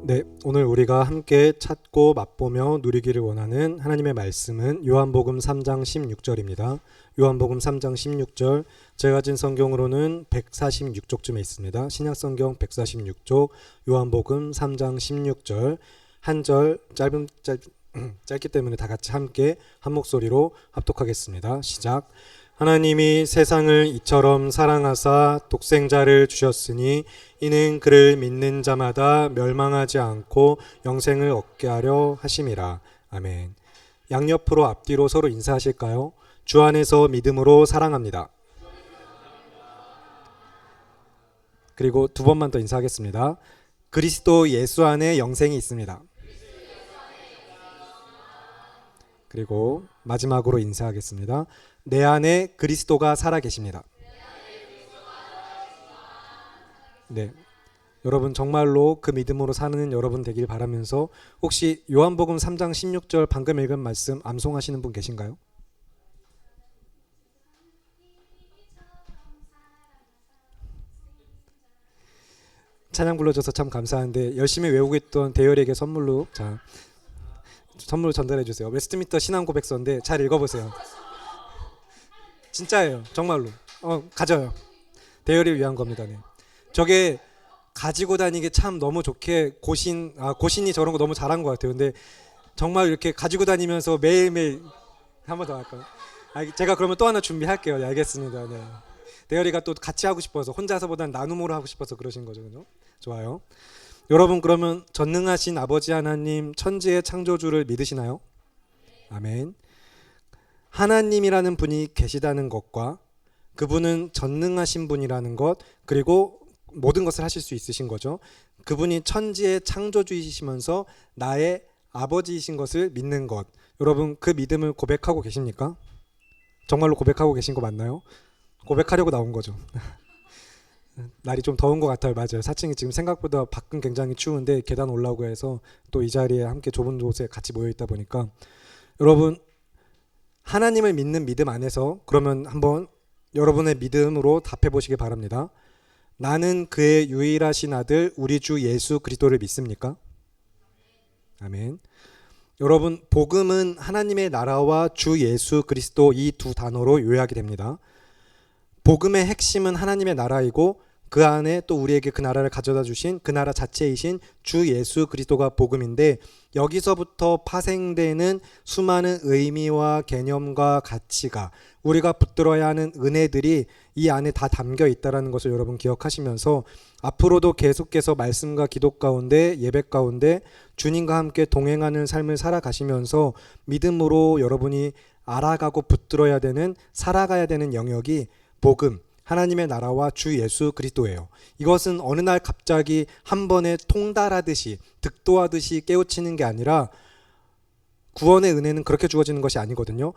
네, 오늘 우리가 함께 찾고 맛보며 누리기를 원하는 하나님의 말씀은 요한복음 3장 16절입니다. 요한복음 3장 16절, 제가 가진 성경으로는 146쪽쯤에 있습니다. 신약성경 146쪽, 요한복음 3장 16절, 한 절 짧기 때문에 다 같이 함께 한 목소리로 합독하겠습니다. 시작. 하나님이 세상을 이처럼 사랑하사 독생자를 주셨으니 이는 그를 믿는 자마다 멸망하지 않고 영생을 얻게 하려 하심이라. 아멘. 양옆으로 앞뒤로 서로 인사하실까요? 주 안에서 믿음으로 사랑합니다. 그리고 두 번만 더 인사하겠습니다. 그리스도 예수 안에 영생이 있습니다. 그리고 마지막으로 인사하겠습니다. 내 안에 그리스도가 살아 계십니다. 네, 여러분 정말로 그 믿음으로 사는 여러분 되길 바라면서 혹시 요한복음 3장 16절 방금 읽은 말씀 암송하시는 분 계신가요? 찬양 불러줘서 참 감사한데 열심히 외우고 있던 대열에게 선물로 선물 전달해 주세요. 웨스트민스터 신앙 고백서인데 잘 읽어보세요. 진짜예요. 정말로. 가져요. 대열을 위한 겁니다. 네. 저게 가지고 다니기 참 너무 좋게 고신이 저런 거 너무 잘한 것 같아요. 근데 정말 이렇게 가지고 다니면서 매일매일 한 번 더 할까요? 제가 그러면 또 하나 준비할게요. 네, 알겠습니다. 네. 대열이가 또 같이 하고 싶어서 혼자서보다는 나눔으로 하고 싶어서 그러신 거죠. 그죠? 좋아요. 여러분 그러면 전능하신 아버지 하나님 천지의 창조주를 믿으시나요? 아멘. 하나님이라는 분이 계시다는 것과 그분은 전능하신 분이라는 것, 그리고 모든 것을 하실 수 있으신 거죠. 그분이 천지의 창조주이시면서 나의 아버지이신 것을 믿는 것. 여러분 그 믿음을 고백하고 계십니까? 정말로 고백하고 계신 거 맞나요? 고백하려고 나온 거죠. 날이 좀 더운 것 같아요. 맞아요. 4층이 지금 생각보다 밖은 굉장히 추운데 계단 올라오고 해서 또 이 자리에 함께 좁은 곳에 같이 모여 있다 보니까 여러분 하나님을 믿는 믿음 안에서 그러면 한번 여러분의 믿음으로 답해 보시기 바랍니다. 나는 그의 유일하신 아들 우리 주 예수 그리스도를 믿습니까? 아멘. 여러분 복음은 하나님의 나라와 주 예수 그리스도 이 두 단어로 요약이 됩니다. 복음의 핵심은 하나님의 나라이고 그 안에 또 우리에게 그 나라를 가져다 주신 그 나라 자체이신 주 예수 그리스도가 복음인데 여기서부터 파생되는 수많은 의미와 개념과 가치가 우리가 붙들어야 하는 은혜들이 이 안에 다 담겨 있다는 것을 여러분 기억하시면서 앞으로도 계속해서 말씀과 기도 가운데 예배 가운데 주님과 함께 동행하는 삶을 살아가시면서 믿음으로 여러분이 알아가고 붙들어야 되는 살아가야 되는 영역이 복음, 하나님의 나라와 주 예수 그리스도예요. 이것은 어느 날 갑자기 한 번에 통달하듯이 득도하듯이 깨우치는 게 아니라 구원의 은혜는 그렇게 주어지는 것이 아니거든요.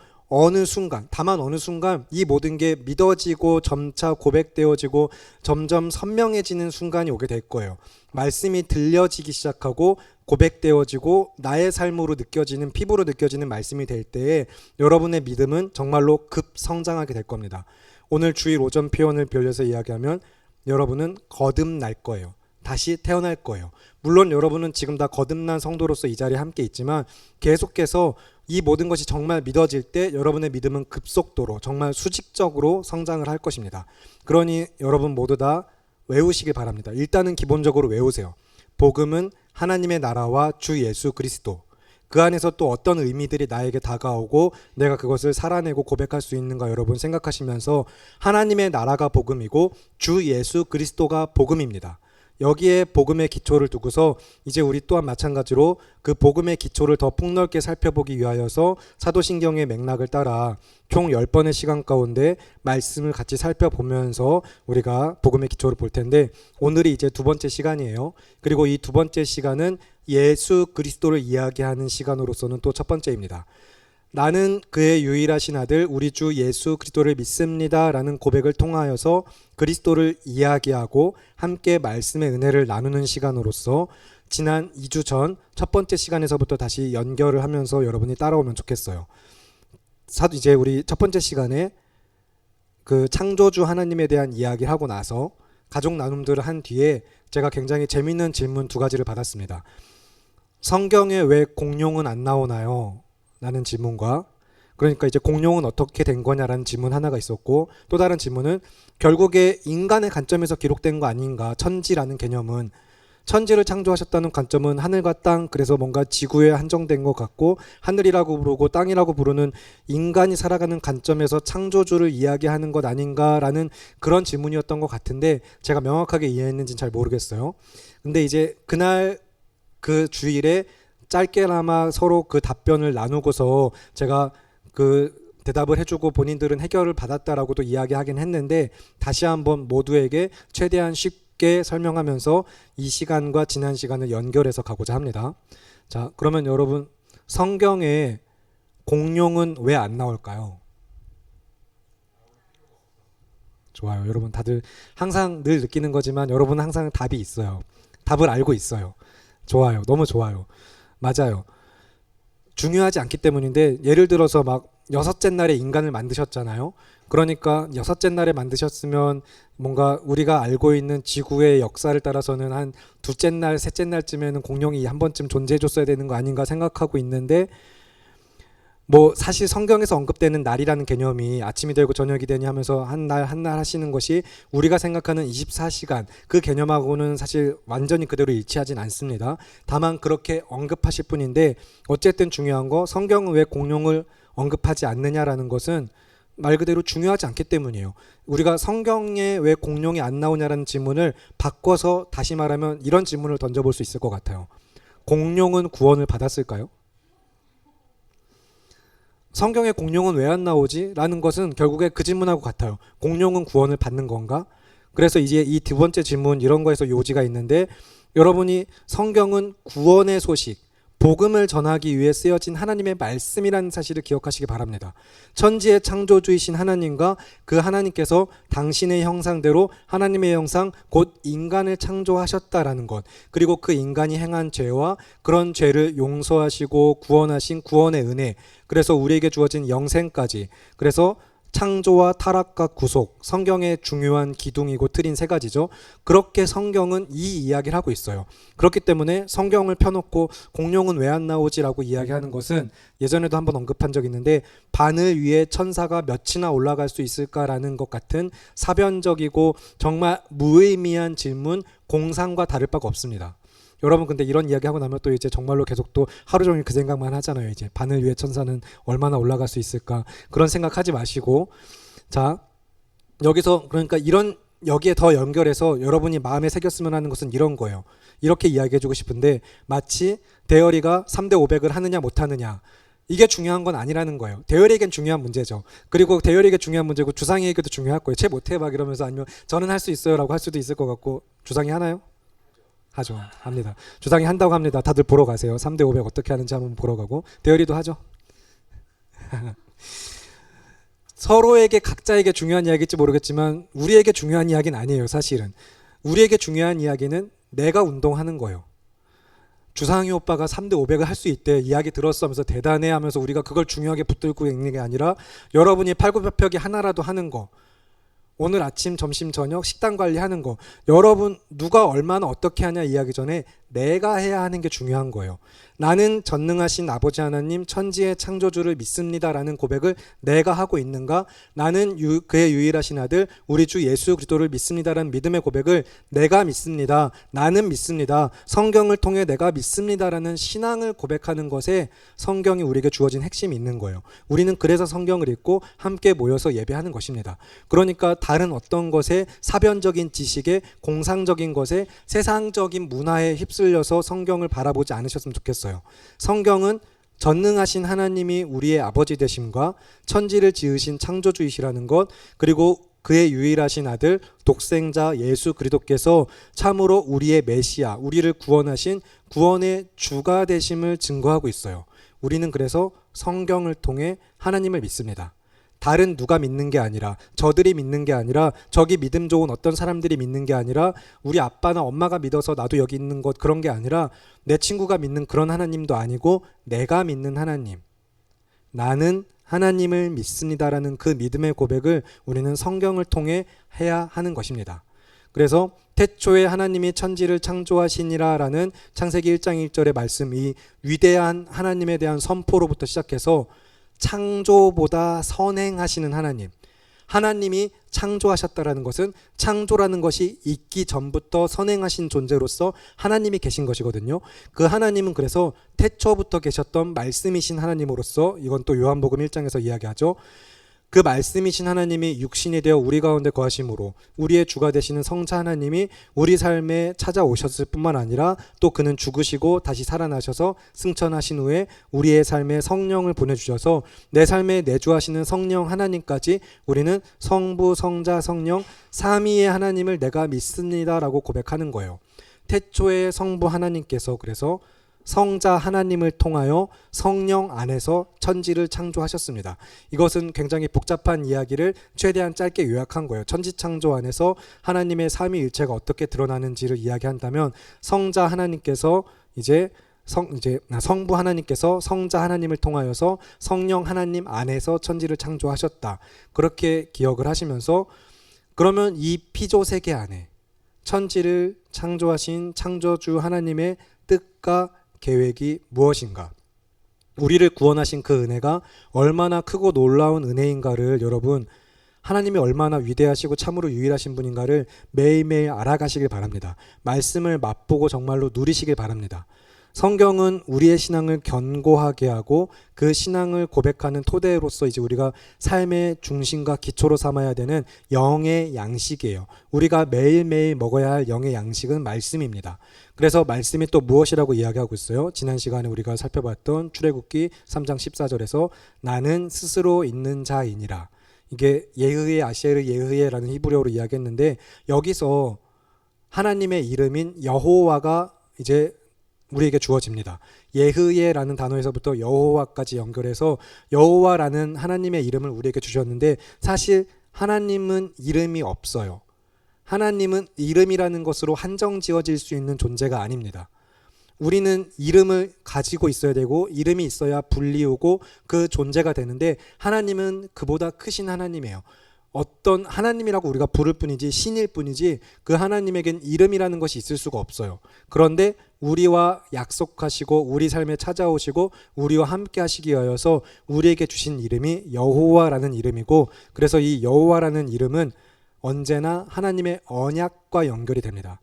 다만 어느 순간 이 모든 게 믿어지고 점차 고백되어지고 점점 선명해지는 순간이 오게 될 거예요. 말씀이 들려지기 시작하고 고백되어지고 나의 삶으로 느껴지는 피부로 느껴지는 말씀이 될 때에 여러분의 믿음은 정말로 급성장하게 될 겁니다. 오늘 주일 오전 표현을 빌려서 이야기하면 여러분은 거듭날 거예요. 다시 태어날 거예요. 물론 여러분은 지금 다 거듭난 성도로서 이 자리에 함께 있지만 계속해서 이 모든 것이 정말 믿어질 때 여러분의 믿음은 급속도로 정말 수직적으로 성장을 할 것입니다. 그러니 여러분 모두 다 외우시길 바랍니다. 일단은 기본적으로 외우세요. 복음은 하나님의 나라와 주 예수 그리스도. 그 안에서 또 어떤 의미들이 나에게 다가오고 내가 그것을 살아내고 고백할 수 있는가 여러분 생각하시면서 하나님의 나라가 복음이고 주 예수 그리스도가 복음입니다. 여기에 복음의 기초를 두고서 이제 우리 또한 마찬가지로 그 복음의 기초를 더 폭넓게 살펴보기 위하여서 사도신경의 맥락을 따라 총 10번의 시간 가운데 말씀을 같이 살펴보면서 우리가 복음의 기초를 볼 텐데 오늘이 이제 두 번째 시간이에요. 그리고 이 두 번째 시간은 예수 그리스도를 이야기하는 시간으로서는 또 첫 번째입니다. 나는 그의 유일하신 아들 우리 주 예수 그리스도를 믿습니다 라는 고백을 통하여서 그리스도를 이야기하고 함께 말씀의 은혜를 나누는 시간으로서 지난 2주 전 첫 번째 시간에서부터 다시 연결을 하면서 여러분이 따라오면 좋겠어요. 이제 우리 첫 번째 시간에 그 창조주 하나님에 대한 이야기를 하고 나서 가족 나눔들을 한 뒤에 제가 굉장히 재미있는 질문 두 가지를 받았습니다. 성경에 왜 공룡은 안 나오나요? 라는 질문과, 그러니까 이제 공룡은 어떻게 된 거냐라는 질문 하나가 있었고, 또 다른 질문은 결국에 인간의 관점에서 기록된 거 아닌가, 천지라는 개념은. 천지를 창조하셨다는 관점은 하늘과 땅, 그래서 뭔가 지구에 한정된 것 같고, 하늘이라고 부르고 땅이라고 부르는 인간이 살아가는 관점에서 창조주를 이야기하는 것 아닌가라는 그런 질문이었던 것 같은데, 제가 명확하게 이해했는지는 잘 모르겠어요. 근데 이제 그날 그 주일에 짧게나마 서로 그 답변을 나누고서 제가 그 대답을 해주고 본인들은 해결을 받았다라고도 이야기하긴 했는데, 다시 한번 모두에게 최대한 쉽게 설명하면서 이 시간과 지난 시간을 연결해서 가고자 합니다. 자, 그러면 여러분, 성경에 공룡은 왜 안 나올까요? 좋아요. 여러분 다들 항상 늘 느끼는 거지만 여러분은 항상 답이 있어요. 답을 알고 있어요. 좋아요. 너무 좋아요. 맞아요. 중요하지 않기 때문인데, 예를 들어서 막 여섯째 날에 인간을 만드셨잖아요. 그러니까 여섯째 날에 만드셨으면 뭔가 우리가 알고 있는 지구의 역사를 따라서는 한 둘째 날, 셋째 날쯤에는 공룡이 한 번쯤 존재해 줬어야 되는 거 아닌가 생각하고 있는데, 뭐 사실 성경에서 언급되는 날이라는 개념이 아침이 되고 저녁이 되니 하면서 한 날 한 날 하시는 것이 우리가 생각하는 24시간 그 개념하고는 사실 완전히 그대로 일치하진 않습니다. 다만 그렇게 언급하실 뿐인데, 어쨌든 중요한 거, 성경은 왜 공룡을 언급하지 않느냐라는 것은 말 그대로 중요하지 않기 때문이에요. 우리가 성경에 왜 공룡이 안 나오냐라는 질문을 바꿔서 다시 말하면 이런 질문을 던져볼 수 있을 것 같아요. 공룡은 구원을 받았을까요? 성경에 공룡은 왜 안 나오지? 라는 것은 결국에 그 질문하고 같아요. 공룡은 구원을 받는 건가? 그래서 이제 이 두 번째 질문, 이런 거에서 요지가 있는데, 여러분이 성경은 구원의 소식, 복음을 전하기 위해 쓰여진 하나님의 말씀이라는 사실을 기억하시기 바랍니다. 천지의 창조주이신 하나님과 그 하나님께서 당신의 형상대로 하나님의 형상 곧 인간을 창조하셨다라는 것, 그리고 그 인간이 행한 죄와 그런 죄를 용서하시고 구원하신 구원의 은혜, 그래서 우리에게 주어진 영생까지, 그래서 창조와 타락과 구속, 성경의 중요한 기둥이고 틀인 세 가지죠. 그렇게 성경은 이 이야기를 하고 있어요. 그렇기 때문에 성경을 펴놓고 공룡은 왜 안 나오지라고 이야기하는 것은, 예전에도 한번 언급한 적이 있는데, 바늘 위에 천사가 몇이나 올라갈 수 있을까라는 것 같은 사변적이고 정말 무의미한 질문, 공상과 다를 바가 없습니다. 여러분 근데 이런 이야기 하고 나면 또 이제 정말로 계속 또 하루 종일 그 생각만 하잖아요. 이제 바늘 위에 천사는 얼마나 올라갈 수 있을까, 그런 생각하지 마시고, 자, 여기서 그러니까 이런, 여기에 더 연결해서 여러분이 마음에 새겼으면 하는 것은 이런 거예요. 이렇게 이야기해주고 싶은데, 마치 대열이가 3대 500을 하느냐 못하느냐, 이게 중요한 건 아니라는 거예요. 대열이에겐 중요한 문제죠. 그리고 대열이에게 중요한 문제고 주상이에게도 중요할 거예요. 쟤 못해 막 이러면서, 아니면 저는 할 수 있어요 라고 할 수도 있을 것 같고. 주상이 하나요? 하죠. 합니다. 주상이 한다고 합니다. 다들 보러 가세요. 3대 500 어떻게 하는지 한번 보러 가고. 대열이도 하죠. 서로에게 각자에게 중요한 이야기일지 모르겠지만 우리에게 중요한 이야기는 아니에요. 사실은 우리에게 중요한 이야기는 내가 운동하는 거예요. 주상이 오빠가 3대 500을 할 수 있대, 이야기 들었어 하면서 대단해 하면서 우리가 그걸 중요하게 붙들고 있는 게 아니라, 여러분이 팔굽혀펴기 하나라도 하는 거, 오늘 아침 점심 저녁 식단 관리하는 거, 여러분 누가 얼마나 어떻게 하냐 이야기 전에 내가 해야 하는 게 중요한 거예요. 나는 전능하신 아버지 하나님 천지의 창조주를 믿습니다라는 고백을 내가 하고 있는가? 나는 그의 유일하신 아들 우리 주 예수 그리스도를 믿습니다라는 믿음의 고백을 내가 믿습니다. 나는 믿습니다. 성경을 통해 내가 믿습니다라는 신앙을 고백하는 것에 성경이 우리에게 주어진 핵심이 있는 거예요. 우리는 그래서 성경을 읽고 함께 모여서 예배하는 것입니다. 그러니까 다른 어떤 것에, 사변적인 지식에, 공상적인 것에, 세상적인 문화에 휩쓸려서 성경을 바라보지 않으셨으면 좋겠어요. 성경은 전능하신 하나님이 우리의 아버지 되심과 천지를 지으신 창조주이시라는 것, 그리고 그의 유일하신 아들 독생자 예수 그리스도께서 참으로 우리의 메시아, 우리를 구원하신 구원의 주가 되심을 증거하고 있어요. 우리는 그래서 성경을 통해 하나님을 믿습니다. 다른 누가 믿는 게 아니라, 저들이 믿는 게 아니라, 저기 믿음 좋은 어떤 사람들이 믿는 게 아니라, 우리 아빠나 엄마가 믿어서 나도 여기 있는 것, 그런 게 아니라, 내 친구가 믿는 그런 하나님도 아니고 내가 믿는 하나님, 나는 하나님을 믿습니다라는 그 믿음의 고백을 우리는 성경을 통해 해야 하는 것입니다. 그래서 태초에 하나님이 천지를 창조하시니라라는 창세기 1장 1절의 말씀, 이 위대한 하나님에 대한 선포로부터 시작해서 창조보다 선행하시는 하나님, 하나님이 창조하셨다라는 것은 창조라는 것이 있기 전부터 선행하신 존재로서 하나님이 계신 것이거든요. 그 하나님은 그래서 태초부터 계셨던 말씀이신 하나님으로서, 이건 또 요한복음 1장에서 이야기하죠. 그 말씀이신 하나님이 육신이 되어 우리 가운데 거하심으로 우리의 주가 되시는 성자 하나님이 우리 삶에 찾아오셨을 뿐만 아니라 또 그는 죽으시고 다시 살아나셔서 승천하신 후에 우리의 삶에 성령을 보내주셔서 내 삶에 내주하시는 성령 하나님까지 우리는 성부, 성자, 성령 삼위의 하나님을 내가 믿습니다라고 고백하는 거예요. 태초에 성부 하나님께서 그래서 성자 하나님을 통하여 성령 안에서 천지를 창조하셨습니다. 이것은 굉장히 복잡한 이야기를 최대한 짧게 요약한 거예요. 천지 창조 안에서 하나님의 삼위일체가 어떻게 드러나는지를 이야기한다면 성자 하나님께서 성부 하나님께서 성자 하나님을 통하여서 성령 하나님 안에서 천지를 창조하셨다. 그렇게 기억을 하시면서, 그러면 이 피조 세계 안에 천지를 창조하신 창조주 하나님의 뜻과 계획이 무엇인가, 우리를 구원하신 그 은혜가 얼마나 크고 놀라운 은혜인가를 여러분, 하나님이 얼마나 위대하시고 참으로 유일하신 분인가를 매일매일 알아가시길 바랍니다. 말씀을 맛보고 정말로 누리시길 바랍니다. 성경은 우리의 신앙을 견고하게 하고 그 신앙을 고백하는 토대로서 이제 우리가 삶의 중심과 기초로 삼아야 되는 영의 양식이에요. 우리가 매일매일 먹어야 할 영의 양식은 말씀입니다. 그래서 말씀이 또 무엇이라고 이야기하고 있어요? 지난 시간에 우리가 살펴봤던 출애굽기 3장 14절에서 나는 스스로 있는 자이니라. 이게 예흐예 아시에르 예흐예라는 히브리어로 이야기했는데, 여기서 하나님의 이름인 여호와가 이제 우리에게 주어집니다. 예흐예라는 단어에서부터 여호와까지 연결해서 여호와라는 하나님의 이름을 우리에게 주셨는데, 사실 하나님은 이름이 없어요. 하나님은 이름이라는 것으로 한정 지어질 수 있는 존재가 아닙니다. 우리는 이름을 가지고 있어야 되고 이름이 있어야 불리우고 그 존재가 되는데, 하나님은 그보다 크신 하나님이에요. 어떤 하나님이라고 우리가 부를 뿐이지 신일 뿐이지 그 하나님에겐 이름이라는 것이 있을 수가 없어요. 그런데 우리와 약속하시고 우리 삶에 찾아오시고 우리와 함께 하시기 위하여서 우리에게 주신 이름이 여호와라는 이름이고, 그래서 이 여호와라는 이름은 언제나 하나님의 언약과 연결이 됩니다.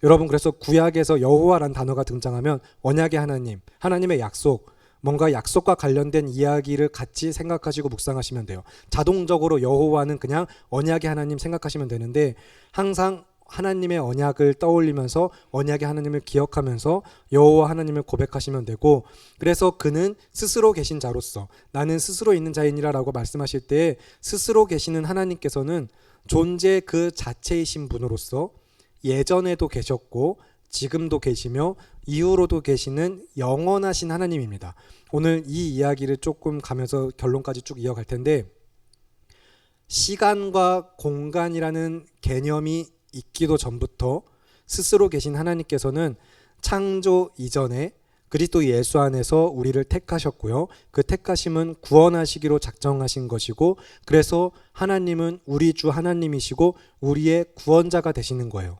여러분, 그래서 구약에서 여호와라는 단어가 등장하면 언약의 하나님, 하나님의 약속, 뭔가 약속과 관련된 이야기를 같이 생각하시고 묵상하시면 돼요. 자동적으로 여호와는 그냥 언약의 하나님 생각하시면 되는데, 항상 하나님의 언약을 떠올리면서 언약의 하나님을 기억하면서 여호와 하나님을 고백하시면 되고, 그래서 그는 스스로 계신 자로서 나는 스스로 있는 자이니라 라고 말씀하실 때, 스스로 계시는 하나님께서는 존재 그 자체이신 분으로서 예전에도 계셨고 지금도 계시며 이후로도 계시는 영원하신 하나님입니다. 오늘 이 이야기를 조금 가면서 결론까지 쭉 이어갈 텐데, 시간과 공간이라는 개념이 있기도 전부터 스스로 계신 하나님께서는 창조 이전에 그리스도 예수 안에서 우리를 택하셨고요. 그 택하심은 구원하시기로 작정하신 것이고, 그래서 하나님은 우리 주 하나님이시고 우리의 구원자가 되시는 거예요.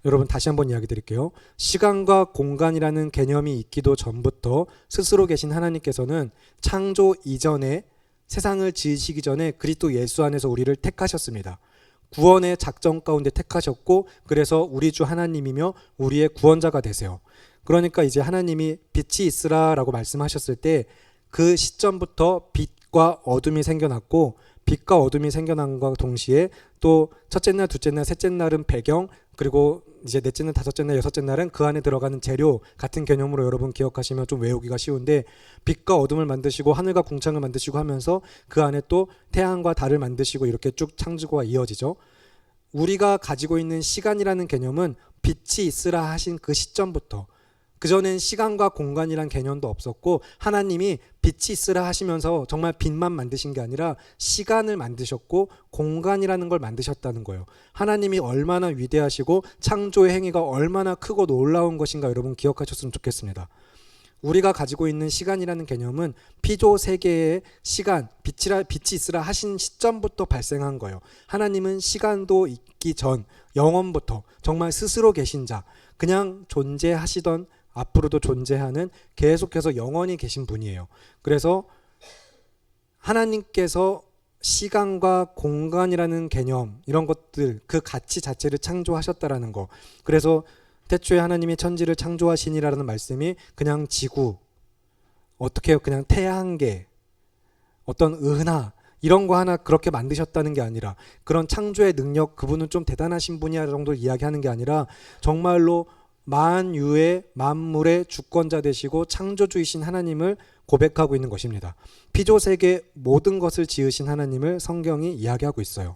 여러분, 다시 한번 이야기 드릴게요. 시간과 공간이라는 개념이 있기도 전부터 스스로 계신 하나님께서는 창조 이전에, 세상을 지으시기 전에 그리스도 예수 안에서 우리를 택하셨습니다. 구원의 작정 가운데 택하셨고, 그래서 우리 주 하나님이며 우리의 구원자가 되세요. 그러니까 이제 하나님이 빛이 있으라라고 말씀하셨을 때 그 시점부터 빛과 어둠이 생겨났고, 빛과 어둠이 생겨난과 동시에 또 첫째 날, 둘째 날, 셋째 날은 배경, 그리고 이제 넷째 날, 다섯째 날, 여섯째 날은 그 안에 들어가는 재료 같은 개념으로 여러분 기억하시면 좀 외우기가 쉬운데, 빛과 어둠을 만드시고 하늘과 궁창을 만드시고 하면서 그 안에 또 태양과 달을 만드시고 이렇게 쭉 창조가 이어지죠. 우리가 가지고 있는 시간이라는 개념은 빛이 있으라 하신 그 시점부터, 그전엔 시간과 공간이란 개념도 없었고 하나님이 빛이 있으라 하시면서 정말 빛만 만드신 게 아니라 시간을 만드셨고 공간이라는 걸 만드셨다는 거예요. 하나님이 얼마나 위대하시고 창조의 행위가 얼마나 크고 놀라운 것인가 여러분 기억하셨으면 좋겠습니다. 우리가 가지고 있는 시간이라는 개념은 피조 세계의 시간, 빛이 있으라 하신 시점부터 발생한 거예요. 하나님은 시간도 있기 전, 영원부터 정말 스스로 계신 자, 그냥 존재하시던 앞으로도 존재하는 계속해서 영원히 계신 분이에요. 그래서 하나님께서 시간과 공간이라는 개념, 이런 것들, 그 가치 자체를 창조하셨다라는 거. 그래서 태초에 하나님이 천지를 창조하시니라는 말씀이 그냥 지구, 어떻게 해요? 그냥 태양계, 어떤 은하 이런 거 하나 그렇게 만드셨다는 게 아니라, 그런 창조의 능력, 그분은 좀 대단하신 분이야 정도를 이야기하는 게 아니라 정말로 만유의 만물의 주권자 되시고 창조주이신 하나님을 고백하고 있는 것입니다. 피조세계 모든 것을 지으신 하나님을 성경이 이야기하고 있어요.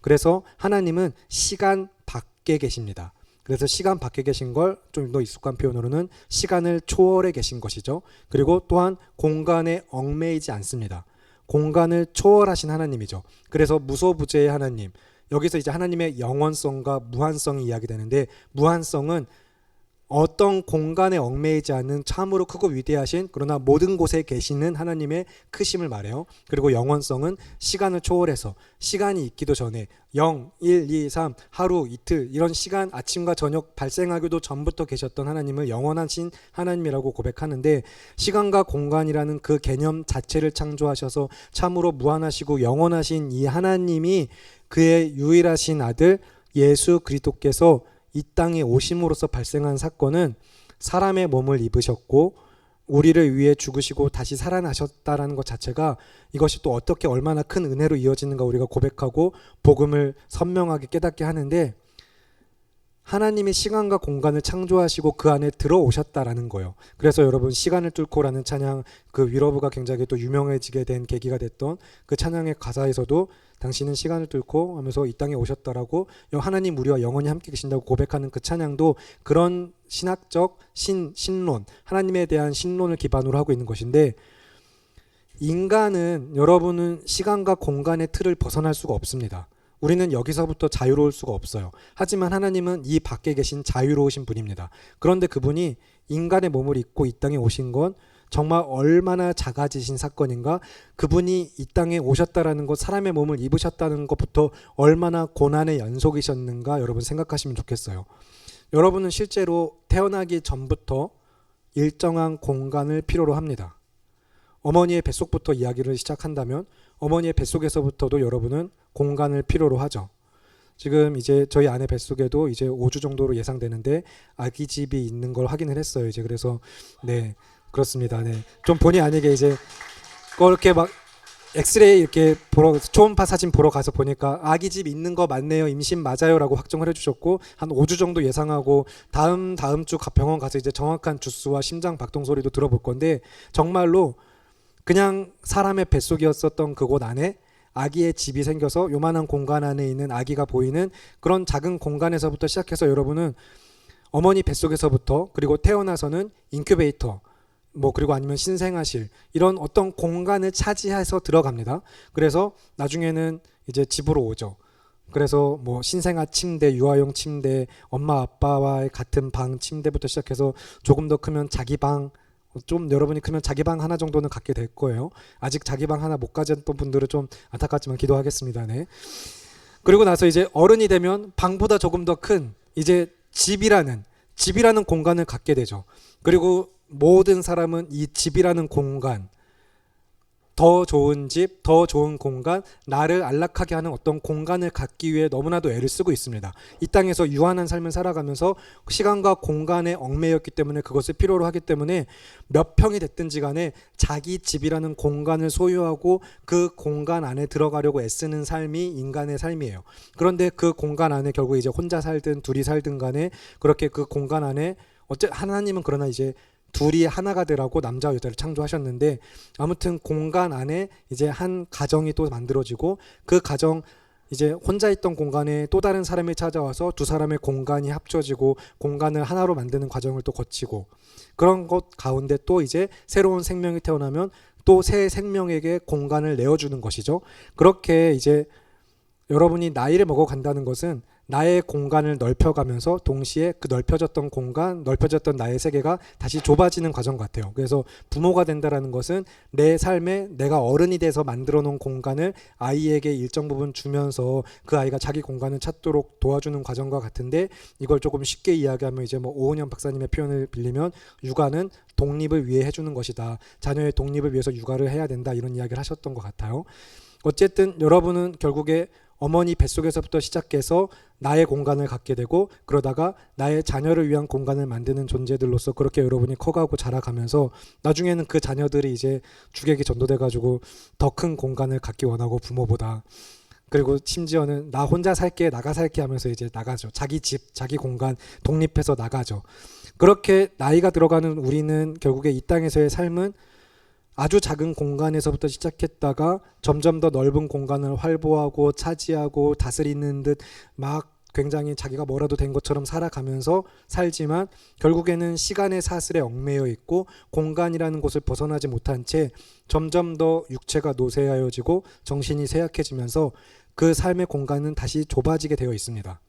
그래서 하나님은 시간 밖에 계십니다. 그래서 시간 밖에 계신 걸 좀 더 익숙한 표현으로는 시간을 초월해 계신 것이죠. 그리고 또한 공간에 얽매이지 않습니다. 공간을 초월하신 하나님이죠. 그래서 무소부재의 하나님, 여기서 이제 하나님의 영원성과 무한성이 이야기되는데, 무한성은 어떤 공간에 얽매이지 않는 참으로 크고 위대하신, 그러나 모든 곳에 계시는 하나님의 크심을 말해요. 그리고 영원성은 시간을 초월해서, 시간이 있기도 전에 0, 1, 2, 3, 하루, 이틀 이런 시간, 아침과 저녁 발생하기도 전부터 계셨던 하나님을 영원하신 하나님이라고 고백하는데, 시간과 공간이라는 그 개념 자체를 창조하셔서 참으로 무한하시고 영원하신 이 하나님이 그의 유일하신 아들 예수 그리스도께서 이 땅에 오심으로써 발생한 사건은 사람의 몸을 입으셨고 우리를 위해 죽으시고 다시 살아나셨다라는 것 자체가, 이것이 또 어떻게 얼마나 큰 은혜로 이어지는가 우리가 고백하고 복음을 선명하게 깨닫게 하는데, 하나님이 시간과 공간을 창조하시고 그 안에 들어오셨다라는 거예요. 그래서 여러분, 시간을 뚫고라는 찬양, 그 위러브가 굉장히 또 유명해지게 된 계기가 됐던 그 찬양의 가사에서도 당신은 시간을 뚫고 하면서 이 땅에 오셨다라고, 하나님 우리와 영원히 함께 계신다고 고백하는 그 찬양도 그런 신학적 신론, 하나님에 대한 신론을 기반으로 하고 있는 것인데, 인간은, 여러분은 시간과 공간의 틀을 벗어날 수가 없습니다. 우리는 여기서부터 자유로울 수가 없어요. 하지만 하나님은 이 밖에 계신 자유로우신 분입니다. 그런데 그분이 인간의 몸을 입고 이 땅에 오신 건 정말 얼마나 작아지신 사건인가, 그분이 이 땅에 오셨다라는 것, 사람의 몸을 입으셨다는 것부터 얼마나 고난의 연속이셨는가 여러분 생각하시면 좋겠어요. 여러분은 실제로 태어나기 전부터 일정한 공간을 필요로 합니다. 어머니의 뱃속부터 이야기를 시작한다면 어머니의 뱃속에서부터도 여러분은 공간을 필요로 하죠. 지금 이제 저희 아내 뱃속에도 이제 5주 정도로 예상되는데 아기 집이 있는 걸 확인을 했어요. 이제 그래서 네, 그렇습니다. 네, 좀 본의 아니게 이제 그렇게 막 엑스레이 이렇게 보러, 초음파 사진 보러 가서 보니까 아기 집 있는 거 맞네요, 임신 맞아요라고 확정을 해주셨고, 한 5주 정도 예상하고 다음 주 병원 가서 이제 정확한 주수와 심장 박동 소리도 들어볼 건데, 정말로 그냥 사람의 뱃속이었었던 그곳 안에 아기의 집이 생겨서 요만한 공간 안에 있는 아기가 보이는 그런 작은 공간에서부터 시작해서 여러분은 어머니 뱃속에서부터, 그리고 태어나서는 인큐베이터, 뭐 그리고 아니면 신생아실, 이런 어떤 공간을 차지해서 들어갑니다. 그래서 나중에는 이제 집으로 오죠. 그래서 뭐 신생아 침대, 유아용 침대, 엄마 아빠와의 같은 방 침대부터 시작해서 조금 더 크면 자기 방, 좀 여러분이 크면 자기 방 하나 정도는 갖게 될 거예요. 아직 자기 방 하나 못 가졌던 분들은 좀 안타깝지만 기도하겠습니다. 네. 그리고 나서 이제 어른이 되면 방보다 조금 더 큰 이제 집이라는 공간을 갖게 되죠. 그리고 모든 사람은 이 집이라는 공간, 더 좋은 집, 더 좋은 공간, 나를 안락하게 하는 어떤 공간을 갖기 위해 너무나도 애를 쓰고 있습니다. 이 땅에서 유한한 삶을 살아가면서 시간과 공간에 얽매였기 때문에, 그것을 필요로 하기 때문에 몇 평이 됐든지 간에 자기 집이라는 공간을 소유하고 그 공간 안에 들어가려고 애쓰는 삶이 인간의 삶이에요. 그런데 그 공간 안에 결국 이제 혼자 살든 둘이 살든 간에 그렇게 그 공간 안에 하나님은 그러나 이제 둘이 하나가 되라고 남자와 여자를 창조하셨는데, 아무튼 공간 안에 이제 한 가정이 또 만들어지고, 그 가정, 이제 혼자 있던 공간에 또 다른 사람이 찾아와서 두 사람의 공간이 합쳐지고 공간을 하나로 만드는 과정을 또 거치고, 그런 것 가운데 또 이제 새로운 생명이 태어나면 또 새 생명에게 공간을 내어주는 것이죠. 그렇게 이제 여러분이 나이를 먹어간다는 것은 나의 공간을 넓혀가면서 동시에 그 넓혀졌던 공간, 넓혀졌던 나의 세계가 다시 좁아지는 과정 같아요. 그래서 부모가 된다라는 것은 내 삶에 내가 어른이 돼서 만들어 놓은 공간을 아이에게 일정 부분 주면서 그 아이가 자기 공간을 찾도록 도와주는 과정과 같은데, 이걸 조금 쉽게 이야기하면 이제 뭐 오은영 박사님의 표현을 빌리면 육아는 독립을 위해 해주는 것이다. 자녀의 독립을 위해서 육아를 해야 된다. 이런 이야기를 하셨던 것 같아요. 어쨌든 여러분은 결국에 어머니 뱃속에서부터 시작해서 나의 공간을 갖게 되고, 그러다가 나의 자녀를 위한 공간을 만드는 존재들로서 그렇게 여러분이 커가고 자라가면서 나중에는 그 자녀들이 이제 주객이 전도돼 가지고 더 큰 공간을 갖기 원하고 부모보다, 그리고 심지어는 나 혼자 살게, 나가 살게 하면서 이제 나가죠. 자기 집, 자기 공간 독립해서 나가죠. 그렇게 나이가 들어가는 우리는 결국에 이 땅에서의 삶은 아주 작은 공간에서부터 시작했다가 점점 더 넓은 공간을 활보하고 차지하고 다스리는 듯 막 굉장히 자기가 뭐라도 된 것처럼 살아가면서 살지만, 결국에는 시간의 사슬에 얽매여 있고 공간이라는 곳을 벗어나지 못한 채 점점 더 육체가 노쇠하여지고 정신이 쇠약해지면서 그 삶의 공간은 다시 좁아지게 되어 있습니다.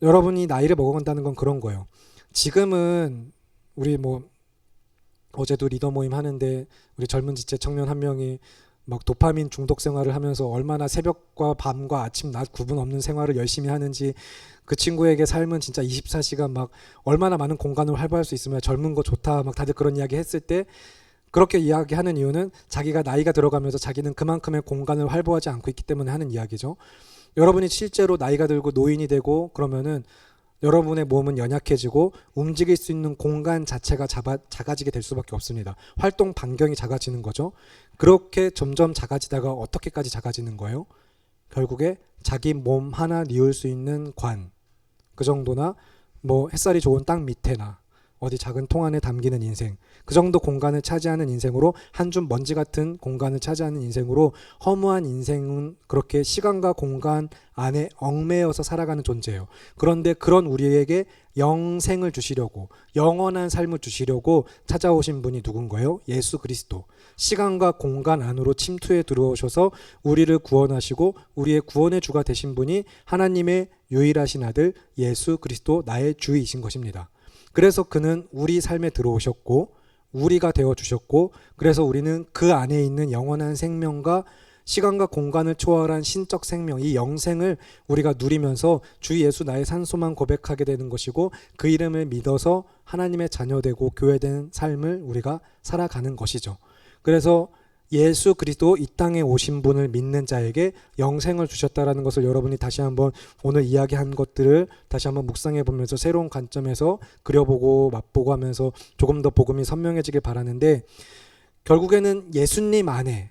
여러분이 나이를 먹어간다는 건 그런 거예요. 지금은 우리 뭐 어제도 리더 모임 하는데 우리 젊은 지체 청년 한 명이 막 도파민 중독 생활을 하면서 얼마나 새벽과 밤과 아침 낮 구분 없는 생활을 열심히 하는지, 그 친구에게 삶은 진짜 24시간 막 얼마나 많은 공간을 활보할 수 있으면 젊은 거 좋다 막 다들 그런 이야기 했을 때, 그렇게 이야기하는 이유는 자기가 나이가 들어가면서 자기는 그만큼의 공간을 활보하지 않고 있기 때문에 하는 이야기죠. 여러분이 실제로 나이가 들고 노인이 되고 그러면은 여러분의 몸은 연약해지고 움직일 수 있는 공간 자체가 작아지게 될 수밖에 없습니다. 활동 반경이 작아지는 거죠. 그렇게 점점 작아지다가 어떻게까지 작아지는 거예요? 결국에 자기 몸 하나 뉘울 수 있는 관, 그 정도나 뭐 햇살이 좋은 땅 밑에나 어디 작은 통 안에 담기는 인생, 그 정도 공간을 차지하는 인생으로, 한 줌 먼지 같은 공간을 차지하는 인생으로, 허무한 인생은 그렇게 시간과 공간 안에 얽매여서 살아가는 존재예요. 그런데 그런 우리에게 영생을 주시려고, 영원한 삶을 주시려고 찾아오신 분이 누군 거예요? 예수 그리스도. 시간과 공간 안으로 침투해 들어오셔서 우리를 구원하시고 우리의 구원의 주가 되신 분이 하나님의 유일하신 아들 예수 그리스도, 나의 주이신 것입니다. 그래서 그는 우리 삶에 들어오셨고 우리가 되어주셨고, 그래서 우리는 그 안에 있는 영원한 생명과 시간과 공간을 초월한 신적 생명, 이 영생을 우리가 누리면서 주 예수 나의 산소만 고백하게 되는 것이고, 그 이름을 믿어서 하나님의 자녀되고 교회된 삶을 우리가 살아가는 것이죠. 그래서 예수 그리스도 이 땅에 오신 분을 믿는 자에게 영생을 주셨다라는 것을 여러분이 다시 한번 오늘 이야기한 것들을 다시 한번 묵상해 보면서 새로운 관점에서 그려보고 맛보고 하면서 조금 더 복음이 선명해지길 바라는데, 결국에는 예수님 안에,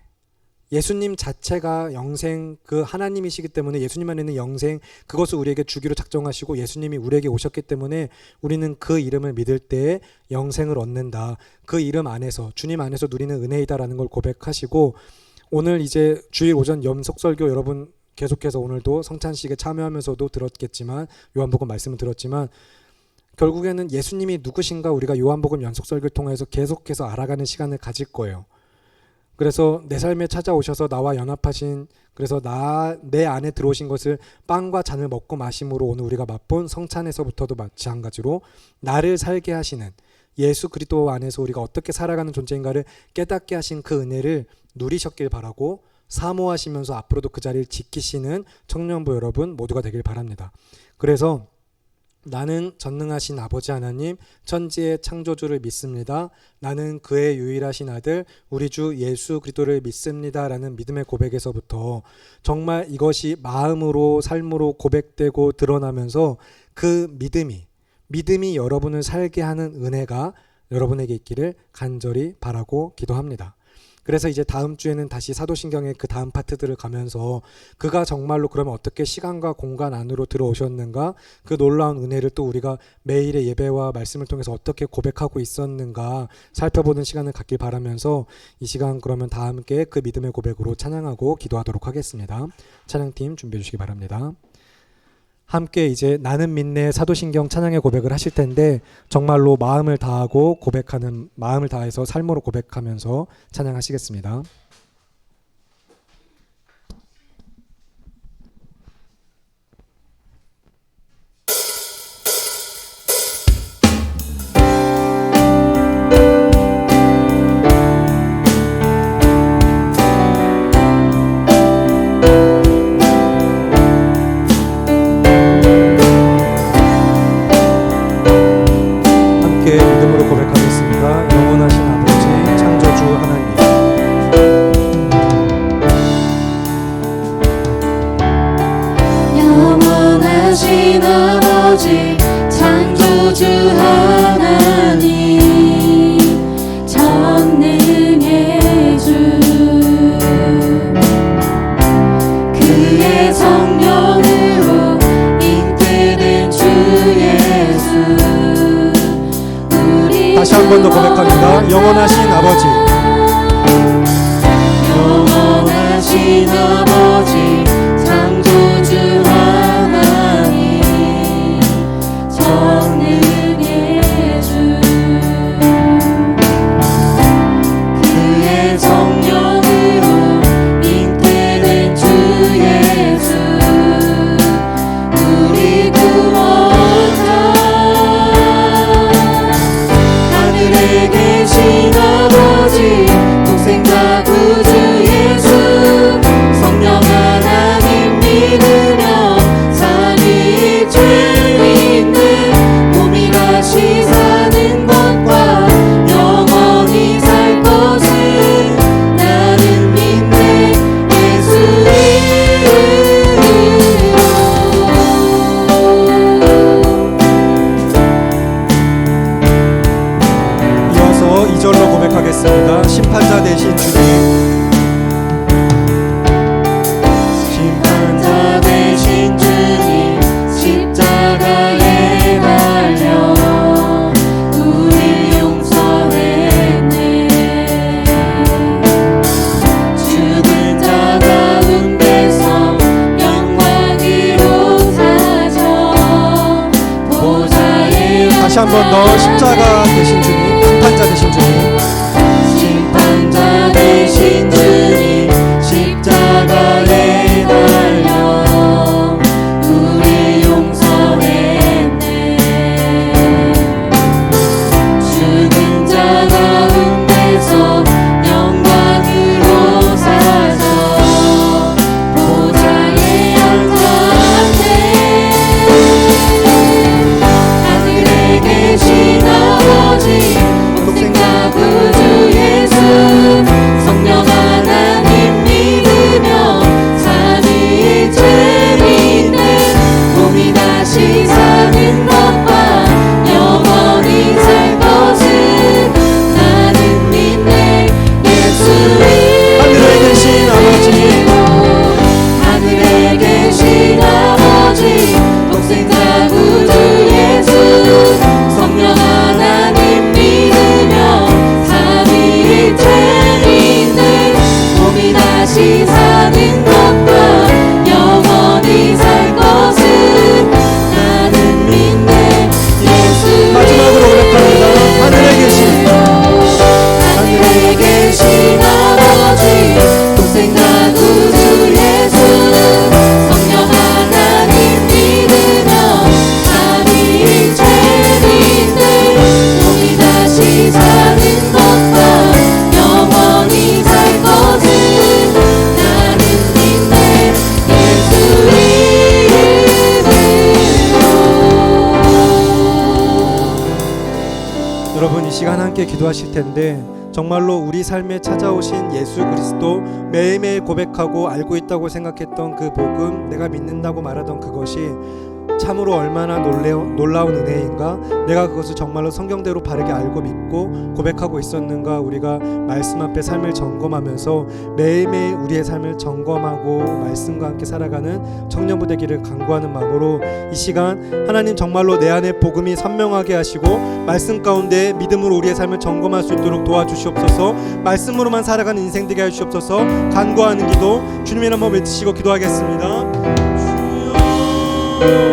예수님 자체가 영생, 그 하나님이시기 때문에 예수님 안에 있는 영생, 그것을 우리에게 주기로 작정하시고 예수님이 우리에게 오셨기 때문에 우리는 그 이름을 믿을 때에 영생을 얻는다. 그 이름 안에서, 주님 안에서 누리는 은혜이다라는 걸 고백하시고, 오늘 이제 주일 오전 연속설교 여러분 계속해서 오늘도 성찬식에 참여하면서도 들었겠지만, 요한복음 말씀을 들었지만, 결국에는 예수님이 누구신가 우리가 요한복음 연속설교를 통해서 계속해서 알아가는 시간을 가질 거예요. 그래서 내 삶에 찾아오셔서 나와 연합하신, 그래서 내 안에 들어오신 것을 빵과 잔을 먹고 마심으로 오늘 우리가 맛본 성찬에서부터도 마찬가지로 나를 살게 하시는 예수 그리스도 안에서 우리가 어떻게 살아가는 존재인가를 깨닫게 하신 그 은혜를 누리셨길 바라고, 사모하시면서 앞으로도 그 자리를 지키시는 청년부 여러분 모두가 되길 바랍니다. 그래서 나는 전능하신 아버지 하나님, 천지의 창조주를 믿습니다. 나는 그의 유일하신 아들 우리 주 예수 그리스도를 믿습니다 라는 믿음의 고백에서부터 정말 이것이 마음으로 삶으로 고백되고 드러나면서 그 믿음이 여러분을 살게 하는 은혜가 여러분에게 있기를 간절히 바라고 기도합니다. 그래서 이제 다음 주에는 다시 사도신경의 그 다음 파트들을 가면서 그가 정말로 그러면 어떻게 시간과 공간 안으로 들어오셨는가, 그 놀라운 은혜를 또 우리가 매일의 예배와 말씀을 통해서 어떻게 고백하고 있었는가 살펴보는 시간을 갖길 바라면서, 이 시간 그러면 다 함께 그 믿음의 고백으로 찬양하고 기도하도록 하겠습니다. 찬양팀 준비해 주시기 바랍니다. 함께 이제 나는 믿네 사도신경 찬양의 고백을 하실 텐데, 정말로 마음을 다하고 고백하는, 마음을 다해서 삶으로 고백하면서 찬양하시겠습니다. 함께 믿음으로 고백하겠습니다. 영원하신 아버지, 창조주 하나님, 영원하신 아버지, 창조주 하나님, 전능의 주, 그의 성령으로 잉태된 주 예수, 우리 다시 한 번 더 고백합니다. 영원하신 아버지, 영원하신 아버지, 창조주 하나님, 전능의 주, 그의 성령으로 잉태된 주 예수, 우리 구원자, 하늘에 계신 아버지, 독생자 구주 예수, 성령 하나님 믿으며 삼위일체 믿는 몸이라시 사는 것과 영원히 살 것을 나는 믿네. 예수 이름으로. 이어서 2절로 고백하겠습니다. 심판자 되신 주님, 심판자 되신 주님, 십자가에 달려 우리 용서했네. 죽은 자 가운데서 영광으로 사셔 보좌에 다시 한 번 더 십자가 되신 주님, 심판자 되신 주님, 심판자 되신 주님, 십자가에 달려 우리 용서했네. 죽은 자 가운데서 영광으로 사셔 보좌에 앉았네. 하늘에 계신 아버지, 독생자 구주 예수, 성령 하나님 믿으며 삼위일체 믿는 몸이 다시 사는 것과 영원히 살 것을 나는 믿네. 예수 하늘에 계신 아버지, 하늘에 계신 아버지, 독생자 구주 예수, 성령 하나님 믿으며 삼위일체 믿는 몸이 다시 사는 것과 영원히 살 것을 나는 믿네. 예수 마지막으로 고백합니다. 하늘에 계신 하늘에 계신 아버지, 독생자 구주 예수, 성령 하나님 믿으며 삼위일체 믿는 몸이 다시 사는 것과 영원히 살 것을 나는 믿네. 예수 이름으로. 여러분, 이 시간 함께 기도하실 텐데 정말로 우리 삶에 찾아오신 예수 그리스도, 매일매일 고백하고 알고 있다고 생각했던 그 복음, 내가 믿는다고 말하던 그것이 참으로 얼마나 놀라운 은혜인가, 내가 그것을 정말로 성경대로 바르게 알고 믿고 고백하고 있었는가, 우리가 말씀 앞에 삶을 점검하면서 매일매일 우리의 삶을 점검하고 말씀과 함께 살아가는 청년부 되기를 간구하는 마음으로 이 시간 하나님 정말로 내 안에 복음이 선명하게 하시고 말씀 가운데 믿음으로 우리의 삶을 점검할 수 있도록 도와주시옵소서. 말씀으로만 살아가는 인생 되게 하시옵소서. 간구하는 기도 주님의 이름 한번 외치시고 기도하겠습니다. 주여